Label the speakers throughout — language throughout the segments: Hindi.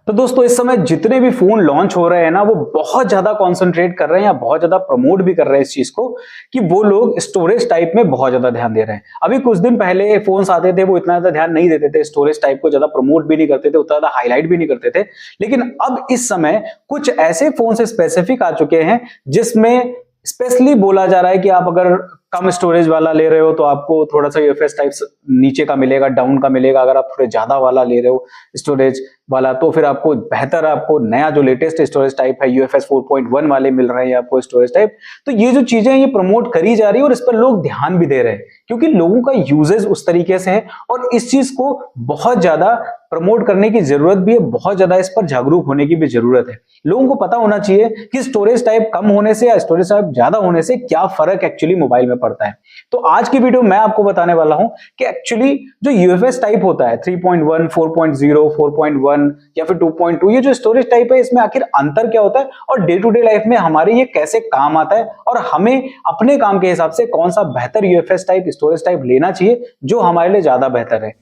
Speaker 1: तो दोस्तों इस समय जितने भी फोन लॉन्च हो रहे हैं ना, वो बहुत ज्यादा कॉन्सेंट्रेट कर रहे हैं या बहुत ज्यादा प्रमोट भी कर रहे हैं इस चीज को कि वो लोग स्टोरेज टाइप में बहुत ज्यादा ध्यान दे रहे हैं। अभी कुछ दिन पहले फोन्स आते थे, वो इतना ज्यादा ध्यान नहीं देते थे, स्टोरेज टाइप को ज्यादा प्रमोट भी नहीं करते थे, उतना ज्यादा हाईलाइट भी नहीं करते थे। लेकिन अब इस समय कुछ ऐसे फोन से स्पेसिफिक आ चुके हैं जिसमें स्पेशली बोला जा रहा है कि आप अगर कम स्टोरेज वाला ले रहे हो तो आपको थोड़ा सा यूएफएस टाइप नीचे का मिलेगा, डाउन का मिलेगा। अगर आप थोड़े ज्यादा वाला ले रहे हो स्टोरेज वाला तो फिर आपको बेहतर, आपको नया जो लेटेस्ट स्टोरेज टाइप है यूएफएस 4.1 वाले मिल रहे हैं आपको स्टोरेज टाइप। तो ये जो चीजें ये प्रमोट करी जा रही है और इस पर लोग ध्यान भी दे रहे हैं क्योंकि लोगों का यूजेज उस तरीके से है और इस चीज को बहुत ज्यादा प्रमोट करने की जरूरत भी है, बहुत ज्यादा इस पर जागरूक होने की भी जरूरत है। लोगों को पता होना चाहिए कि स्टोरेज टाइप कम होने से या स्टोरेज टाइप ज्यादा होने से क्या फर्क एक्चुअली मोबाइल में पड़ता है। तो आज की वीडियो मैं आपको बताने वाला हूं कि एक्चुअली जो यूएफएस टाइप होता है 3.1, 4.0, 4.1 या फिर 2.2, ये जो स्टोरेज टाइप है इसमें आखिर अंतर क्या होता है और डे टू डे लाइफ में हमारे ये कैसे काम आता है और हमें अपने काम के हिसाब से कौन सा बेहतर यूएफएस टाइप स्टोरेज टाइप लेना चाहिए जो हमारे लिए ज्यादा बेहतर है।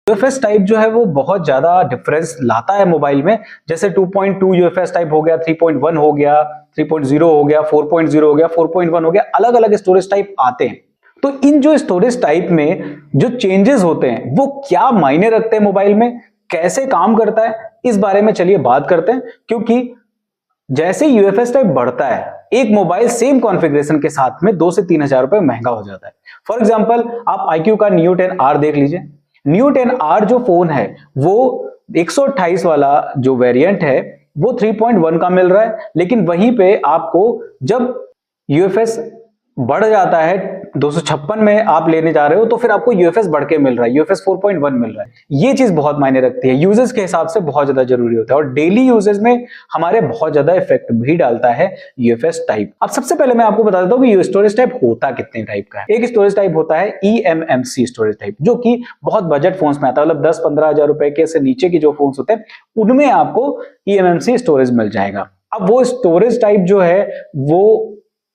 Speaker 1: यूएफएस टाइप जो है वो बहुत ज्यादा डिफरेंस लाता है मोबाइल में। जैसे 2.2 यूएफएस टाइप हो गया, 3.1 हो गया, 3.0 हो गया, 4.0 हो गया, 4.1 हो गया, अलग अलग स्टोरेज टाइप आते हैं। तो इन जो स्टोरेज टाइप में जो चेंजेस होते हैं वो क्या मायने रखते हैं मोबाइल में, कैसे काम करता है, इस बारे में चलिए बात करते हैं। क्योंकि जैसे यूएफएस टाइप बढ़ता है, एक मोबाइल सेम कॉन्फ़िगरेशन के साथ में 2 से 3 हजार रुपए महंगा हो जाता है। फॉर एग्जांपल आप iQOO का Neo 10R देख लीजिए। Neo 10R जो फोन है वो 128 वाला जो वेरिएंट है वो 3.1 का मिल रहा है, लेकिन वहीं पे आपको जब यूएफएस बढ़ जाता है 256 में आप लेने जा रहे हो तो फिर आपको यूएफएस बढ़ के मिल रहा है, यूएफएस 4.1 मिल रहा है। ये चीज बहुत मायने रखती है, यूजेस के हिसाब से बहुत ज्यादा जरूरी होता है और डेली यूजेस में हमारे बहुत ज्यादा इफेक्ट भी डालता है यूएफएस टाइप। अब सबसे पहले मैं आपको बता देता हूँ कि स्टोरेज टाइप होता कितने टाइप का है। एक स्टोरेज टाइप होता है eMMC स्टोरेज टाइप, जो कि बहुत बजट फोन्स में आता है, मतलब 10-15 हजार रुपए के से नीचे की जो फोन्स होते हैं उनमें आपको eMMC स्टोरेज मिल जाएगा। अब वो स्टोरेज टाइप जो है वो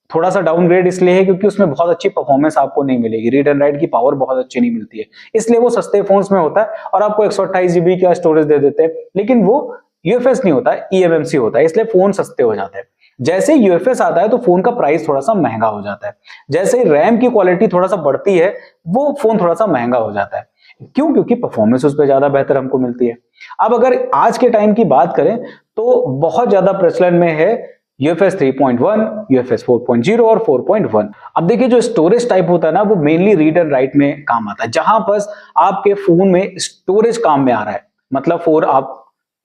Speaker 1: थोड़ा सा डाउनग्रेड इसलिए है क्योंकि उसमें बहुत अच्छी परफॉर्मेंस आपको नहीं मिलेगी, रीड एंड राइट की पावर बहुत अच्छी नहीं मिलती है, इसलिए वो सस्ते फोन्स में होता है और आपको 128 जीबी का स्टोरेज दे देते हैं। लेकिन वो यूएफएस नहीं होता है, eMMC होता है, इसलिए फोन सस्ते हो जाते हैं। जैसे यूएफएस आता है तो फोन का प्राइस थोड़ा सा महंगा हो जाता है। जैसे रैम की क्वालिटी थोड़ा सा बढ़ती है वो फोन थोड़ा सा महंगा हो जाता है। क्यों? क्योंकि परफॉर्मेंस उस पर ज्यादा बेहतर हमको मिलती है। अब अगर आज के टाइम की बात करें तो बहुत ज्यादा प्रचलन में है यूएफएस 3.1, यूएफएस 4.0 और 4.1। अब देखिए जो स्टोरेज टाइप होता है ना वो मेनली रीड एंड राइट में काम आता है, जहां पर आपके फोन में स्टोरेज काम में आ रहा है। मतलब आप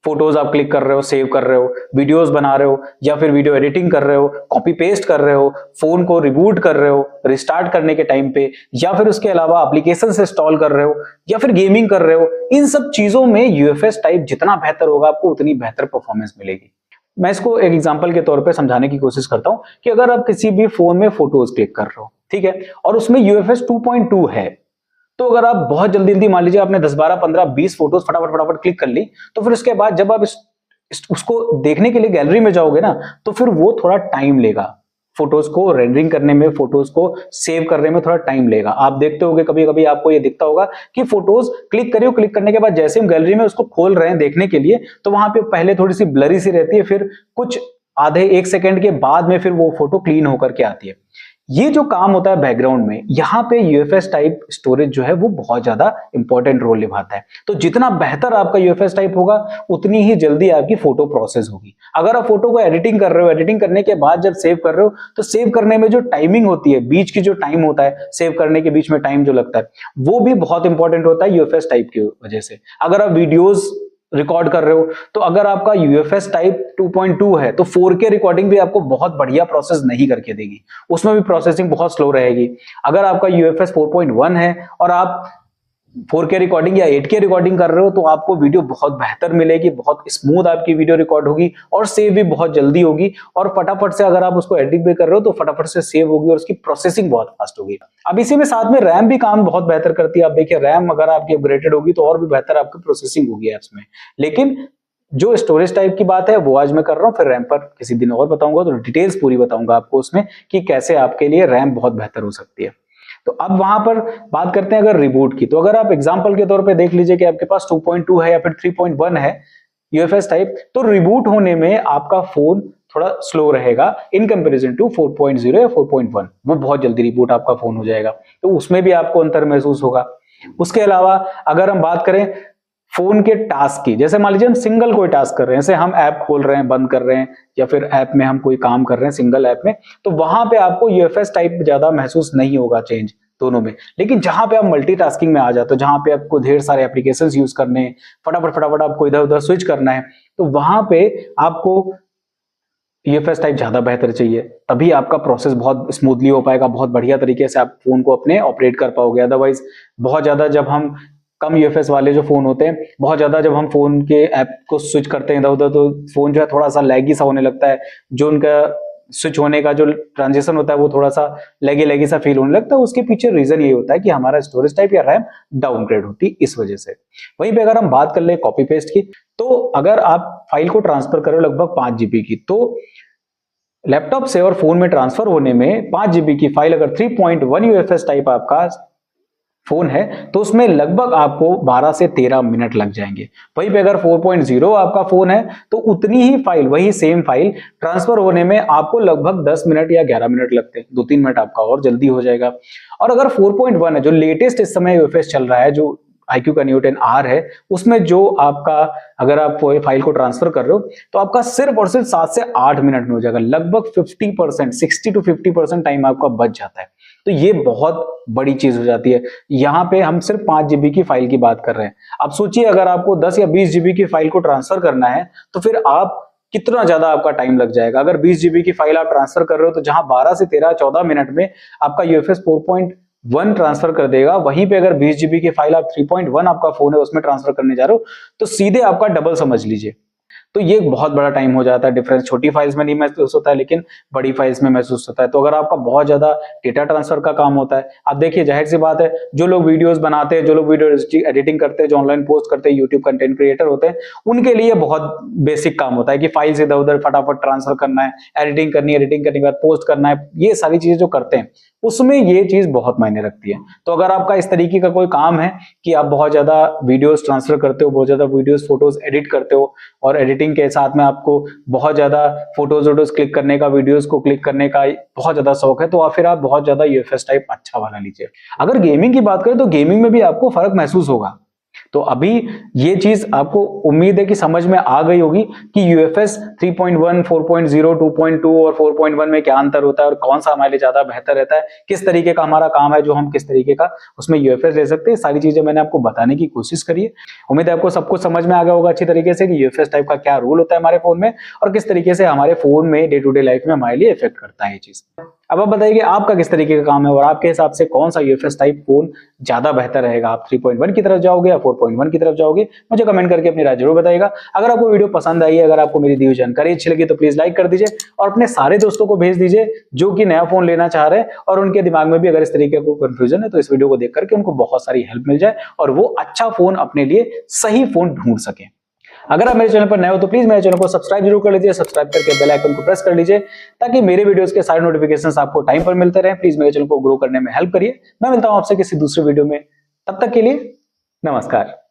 Speaker 1: फोटोज आप क्लिक कर रहे हो, सेव कर रहे हो, वीडियोस बना रहे हो या फिर वीडियो एडिटिंग कर रहे हो, कॉपी पेस्ट कर रहे हो, फोन को रिबूट कर रहे हो रिस्टार्ट करने के टाइम पे, या फिर उसके अलावा एप्लीकेशन से इंस्टॉल कर रहे हो या फिर गेमिंग कर रहे हो। इन सब चीजों में यूएफएस टाइप जितना बेहतर होगा आपको उतनी बेहतर परफॉर्मेंस मिलेगी। मैं इसको एक एग्जांपल के तौर पे समझाने की कोशिश करता हूं कि अगर आप किसी भी फोन में फोटोज क्लिक कर रहे हो, ठीक है, और उसमें यूएफएस 2.2 है, तो अगर आप बहुत जल्दी जल्दी मान लीजिए आपने 10, 12, 15, 20 फोटोज फटाफट फटाफट क्लिक कर ली, तो फिर उसके बाद जब आप उसको देखने के लिए गैलरी में जाओगे ना तो फिर वो थोड़ा टाइम लेगा, फोटोज को रेंडरिंग करने में, फोटोज को सेव करने में थोड़ा टाइम लेगा। आप देखते होंगे कभी कभी आपको ये दिखता होगा कि फोटोज क्लिक करिए, क्लिक करने के बाद जैसे हम गैलरी में उसको खोल रहे हैं देखने के लिए तो वहां पे पहले थोड़ी सी ब्लरी सी रहती है, फिर कुछ आधे 1 सेकंड के बाद में फिर वो फोटो क्लीन होकर के आती है। ये जो काम होता है बैकग्राउंड में, यहाँ पे यूएफएस टाइप स्टोरेज जो है वो बहुत ज्यादा इंपॉर्टेंट रोल निभाता है। तो जितना बेहतर आपका यूएफएस टाइप होगा उतनी ही जल्दी आपकी फोटो प्रोसेस होगी। अगर आप फोटो को एडिटिंग कर रहे हो, एडिटिंग करने के बाद जब सेव कर रहे हो तो सेव करने में जो टाइमिंग होती है, बीच की जो टाइम होता है, सेव करने के बीच में टाइम जो लगता है वो भी बहुत इंपॉर्टेंट होता है यूएफएस टाइप की वजह से। अगर आप वीडियोज रिकॉर्ड कर रहे हो तो अगर आपका यूएफएस टाइप 2.2 है तो 4K रिकॉर्डिंग भी आपको बहुत बढ़िया प्रोसेस नहीं करके देगी, उसमें भी प्रोसेसिंग बहुत स्लो रहेगी। अगर आपका यूएफएस 4.1 है और आप 4K रिकॉर्डिंग या 8K रिकॉर्डिंग कर रहे हो तो आपको वीडियो बहुत बेहतर मिलेगी, बहुत स्मूथ आपकी वीडियो रिकॉर्ड होगी और सेव भी बहुत जल्दी होगी और फटाफट से अगर आप उसको एडिट भी कर रहे हो तो फटाफट से सेव होगी और उसकी प्रोसेसिंग बहुत फास्ट होगी। अब इसी में साथ में रैम भी काम बहुत बेहतर करती है। आप देखिए रैम अगर आपकी अपग्रेडेड होगी तो और भी बेहतर आपकी प्रोसेसिंग होगी एप्स में। लेकिन जो स्टोरेज टाइप की बात है वो आज मैं कर रहा हूँ, फिर रैम पर किसी दिन और बताऊंगा, तो डिटेल्स पूरी बताऊंगा आपको उसमें कि कैसे आपके लिए रैम बहुत बेहतर हो सकती है। तो अब वहां पर बात करते हैं अगर रिबूट की, तो अगर आप एग्जांपल के तौर पे देख लीजिए कि आपके पास 2.2 है या फिर 3.1 है यूएफएस टाइप, तो रिबूट होने में आपका फोन थोड़ा स्लो रहेगा इन कंपैरिजन टू 4.0 या 4.1। वो बहुत जल्दी रिबूट आपका फोन हो जाएगा, तो उसमें भी आपको अंतर महसूस होगा। उसके अलावा अगर हम बात करें फोन के टास्क की, जैसे मान लीजिए हम सिंगल कोई टास्क कर रहे हैं, जैसे हम ऐप खोल रहे हैं, बंद कर रहे हैं, या फिर ऐप में हम कोई काम कर रहे हैं सिंगल ऐप में, तो वहां पे आपको यूएफएस टाइप ज्यादा महसूस नहीं होगा चेंज दोनों में। लेकिन जहां पे आप मल्टीटास्किंग में आ जाते हो, जहां पे आपको ढेर सारे एप्लीकेशंस यूज करने हैं, फटाफट फटाफट आपको इधर उधर स्विच करना है, तो वहां पे आपको यूएफएस टाइप ज्यादा बेहतर चाहिए, तभी आपका प्रोसेस बहुत स्मूथली हो पाएगा, बहुत बढ़िया तरीके से आप फोन को अपने ऑपरेट कर पाओगे। अदरवाइज बहुत ज्यादा जब हम कम यूएफएस वाले जो फोन होते हैं, बहुत ज्यादा जब हम फोन के ऐप को स्विच करते हैं इधर उधर, तो फोन जो है थोड़ा सा लैगी सा होने लगता है, जो उनका स्विच होने का जो ट्रांजिशन होता है वो थोड़ा सा लैगी सा फील होने लगता है। उसके पीछे रीजन ये होता है कि हमारा स्टोरेज टाइप या रैम डाउनग्रेड होती है इस वजह से। वहीं पे अगर हम बात कर ले कॉपी पेस्ट की, तो अगर आप फाइल को ट्रांसफर करो लगभग 5 जीबी की, तो लैपटॉप से और फोन में ट्रांसफर होने में 5 जीबी की फाइल अगर 3.1 यूएफएस टाइप आपका फोन है तो उसमें लगभग आपको 12 से 13 मिनट लग जाएंगे। वहीं पे अगर 4.0 आपका फोन है तो उतनी ही फाइल, वही सेम फाइल ट्रांसफर होने में आपको लगभग 10 मिनट या 11 मिनट लगते हैं, 2-3 मिनट आपका और जल्दी हो जाएगा। और अगर 4.1 है, जो लेटेस्ट इस समय यूएफएस चल रहा है, जो iQOO का Neo 10R है, उसमें जो आपका अगर आप फाइल को ट्रांसफर कर रहे हो तो आपका सिर्फ और सिर्फ 7 से 8 मिनट में हो जाएगा। लगभग 50%, 60 to 50% टाइम आपका बच जाता है। तो ये बहुत बड़ी चीज हो जाती है। यहाँ पे हम सिर्फ 5 जीबी की फाइल की बात कर रहे हैं। अब सोचिए अगर आपको 10 या 20 जीबी की फाइल को ट्रांसफर करना है तो फिर आप कितना ज्यादा आपका टाइम लग जाएगा। अगर 20 जीबी की फाइल आप ट्रांसफर कर रहे हो तो जहां 12 से 13-14 मिनट में आपका यूएफएस 4.1 ट्रांसफर कर देगा, वहीं पे अगर 20 जीबी की फाइल आप 3.1 आपका फोन है उसमें ट्रांसफर करने जा रहे हो तो सीधे आपका डबल समझ लीजिए। तो ये बहुत बड़ा टाइम हो जाता है डिफरेंस। छोटी फाइल्स में नहीं महसूस होता है लेकिन बड़ी फाइल्स में महसूस होता है। तो अगर आपका बहुत ज्यादा डेटा ट्रांसफर का काम होता है, आप देखिए जाहिर सी बात है, जो लोग वीडियोस बनाते हैं, जो लोग वीडियो एडिटिंग करते हैं, जो ऑनलाइन पोस्ट करते हैं, यूट्यूब कंटेंट क्रिएटर होते हैं, उनके लिए बहुत बेसिक काम होता है कि फाइल्स इधर उधर फटाफट ट्रांसफर करना है, एडिटिंग करनी है, एडिटिंग करने के बाद पोस्ट करना है, ये सारी चीजें जो करते हैं उसमें ये चीज बहुत मायने रखती है। तो अगर आपका इस तरीके का कोई काम है कि आप बहुत ज्यादा वीडियोस ट्रांसफर करते हो, बहुत ज्यादा वीडियोस फोटोज एडिट करते हो, और एडिटिंग के साथ में आपको बहुत ज्यादा फोटोज वोटोज क्लिक करने का, वीडियोस को क्लिक करने का बहुत ज्यादा शौक है, तो फिर आप बहुत ज्यादा यूएफएस टाइप अच्छा वाला लीजिए। अगर गेमिंग की बात करें तो गेमिंग में भी आपको फर्क महसूस होगा। तो अभी ये चीज आपको उम्मीद है कि समझ में आ गई होगी कि यूएफएस 3.1, 4.0, 2.2 और 4.1 में क्या अंतर होता है और कौन सा हमारे लिए ज्यादा बेहतर रहता है, किस तरीके का हमारा काम है जो हम किस तरीके का उसमें यूएफएस ले सकते हैं। सारी चीजें मैंने आपको बताने की कोशिश करी है। उम्मीद है आपको सब कुछ समझ में आ गया होगा अच्छी तरीके से कि यूएफएस टाइप का क्या रोल होता है हमारे फोन में और किस तरीके से हमारे फोन में डे टू डे लाइफ में हमारे लिए इफेक्ट करता है ये चीज। अब आप बताइए कि आपका किस तरीके का काम है और आपके हिसाब से कौन सा यूएफएस टाइप फोन ज्यादा बेहतर रहेगा। आप 3.1 की तरफ जाओगे या 4.1 की तरफ जाओगे, मुझे कमेंट करके अपनी राय जरूर बताइएगा। अगर आपको वीडियो पसंद आई है, अगर आपको मेरी दी हुई जानकारी अच्छी लगी तो प्लीज लाइक कर दीजिए और अपने सारे दोस्तों को भेज दीजिए जो कि नया फोन लेना चाह रहे हैं और उनके दिमाग में भी अगर इस तरीके का कंफ्यूजन है तो इस वीडियो को देख करके उनको बहुत सारी हेल्प मिल जाए और वो अच्छा फोन अपने लिए सही फोन ढूंढ सके। अगर आप मेरे चैनल पर नए हो तो प्लीज मेरे चैनल को सब्सक्राइब जरूर कर लीजिए, सब्सक्राइब करके बेल आइकन को प्रेस कर लीजिए ताकि मेरे वीडियोस के सारे नोटिफिकेशंस आपको टाइम पर मिलते रहे। प्लीज मेरे चैनल को ग्रो करने में हेल्प करिए। मैं मिलता हूं आपसे किसी दूसरे वीडियो में, तब तक के लिए नमस्कार।